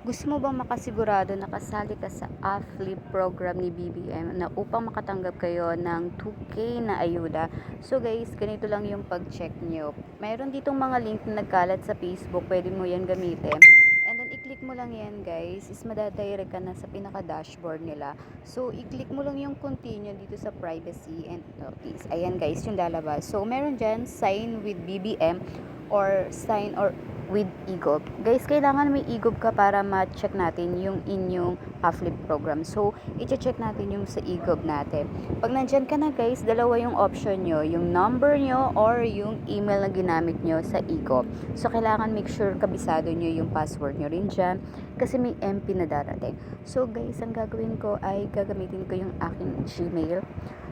Gusto mo bang makasigurado na kasali ka sa AFLIP program ni BBM na upang makatanggap kayo ng 2K na ayuda? So guys, ganito lang yung pag-check nyo. Mayroon ditong mga link na nagkalat sa Facebook, pwede mo yan gamitin. And then i-click mo lang yan guys, is madadirect ka na sa pinaka-dashboard nila. So i-click mo lang yung continue dito sa privacy and notice. Ayan guys, yung lalabas. So meron dyan, sign with BBM or sign or with EGOB. Guys, kailangan may EGOB ka para ma-check natin yung inyong AFLIP program. So, i-check natin yung sa EGOB natin. Pag nandyan ka na guys, dalawa yung option nyo. Yung number nyo or yung email na ginamit nyo sa EGOB. So, kailangan make sure kabisado nyo yung password nyo rin dyan kasi may MP na darating. So, guys, ang gagawin ko ay gagamitin ko yung aking Gmail.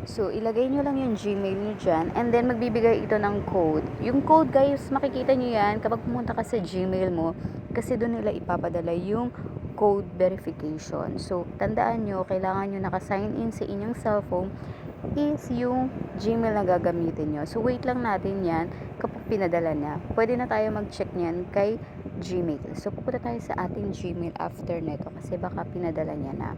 So, ilagay nyo lang yung Gmail nyo dyan and then magbibigay ito ng code. Yung code guys, makikita nyo yan kapag pumunta ka sa Gmail mo kasi doon nila ipapadala yung code verification. So, tandaan nyo, kailangan nyo naka-sign in sa inyong cellphone is yung Gmail na gagamitin nyo. So, wait lang natin yan kapag pinadala na. Pwede na tayo mag-check nyan kay Gmail. So, pupunta tayo sa ating Gmail after neto kasi baka pinadala niya na.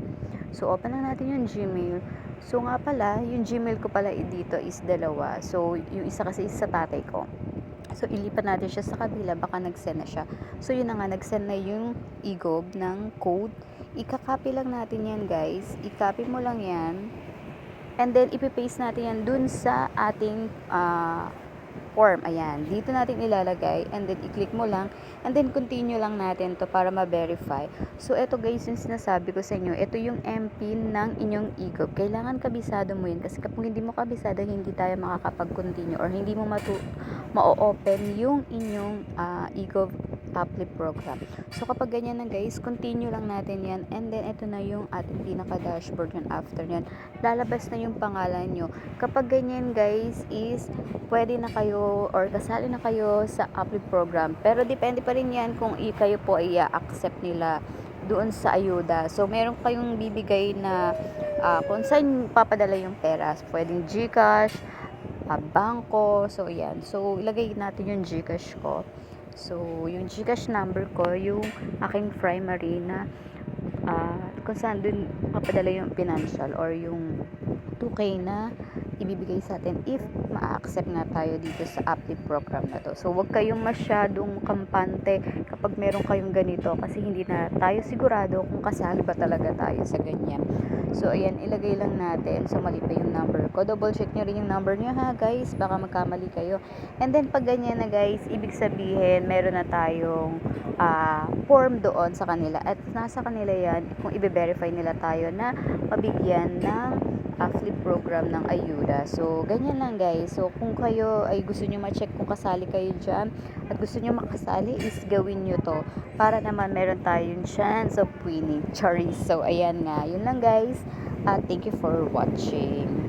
So, open lang natin yung Gmail. So, nga pala, yung Gmail ko pala dito is dalawa. So, yung isa kasi is sa tatay ko. So, ilipat natin siya sa kabila. Baka nag-send na siya. So, yun na nga. Nag-send na yung EGOB ng code. Ika-copy lang natin yan, guys. I-copy mo lang yan. And then, ipipaste natin yan dun sa ating form. Ayan. Dito natin ilalagay. And then, i-click mo lang. And then, continue lang natin to para ma-verify. So, eto guys, yung sinasabi ko sa inyo. Ito yung MPIN ng inyong EGOB. Kailangan kabisado mo yun. Kasi kapag hindi mo kabisado, hindi tayo makakapag-continue or hindi mo ma-open yung inyong EGOB AFLIP program. So, kapag ganyan na guys, continue lang natin yan. And then, ito na yung ating pinaka-dashboard yan after yan. Lalabas na yung pangalan nyo. Kapag ganyan guys, is pwede na kayo or kasali na kayo sa AFLIP program. Pero, depende pa rin yan kung kayo po ay accept nila doon sa ayuda. So, meron kayong bibigay na kung saan papadala yung pera. So, pwedeng GCash, bangko. So, yan. So, ilagay natin yung GCash ko. So, yung GCash number ko, yung aking primary na kung saan dun papadala yung financial or yung 2K na ibibigay sa atin if ma-accept nga tayo dito sa AFLIP program na to. So, huwag kayong masyadong kampante kapag meron kayong ganito kasi hindi na tayo sigurado kung kasali ba talaga tayo sa ganyan. So, ayan, ilagay lang natin. So, mali pa yung number ko. Double check nyo rin yung number nyo ha, guys. Baka magkamali kayo. And then, pag ganyan na, guys, ibig sabihin, meron na tayong form doon sa kanila. At nasa kanila yan kung i-verify nila tayo na mabigyan ng AFLIP program ng ayuda. So, ganyan lang guys. So, kung kayo ay gusto nyo ma-check kung kasali kayo dyan at gusto nyo makasali is gawin nyo to para naman meron tayong chance of winning. Sorry. So, ayan nga. Yun lang guys. Thank you for watching.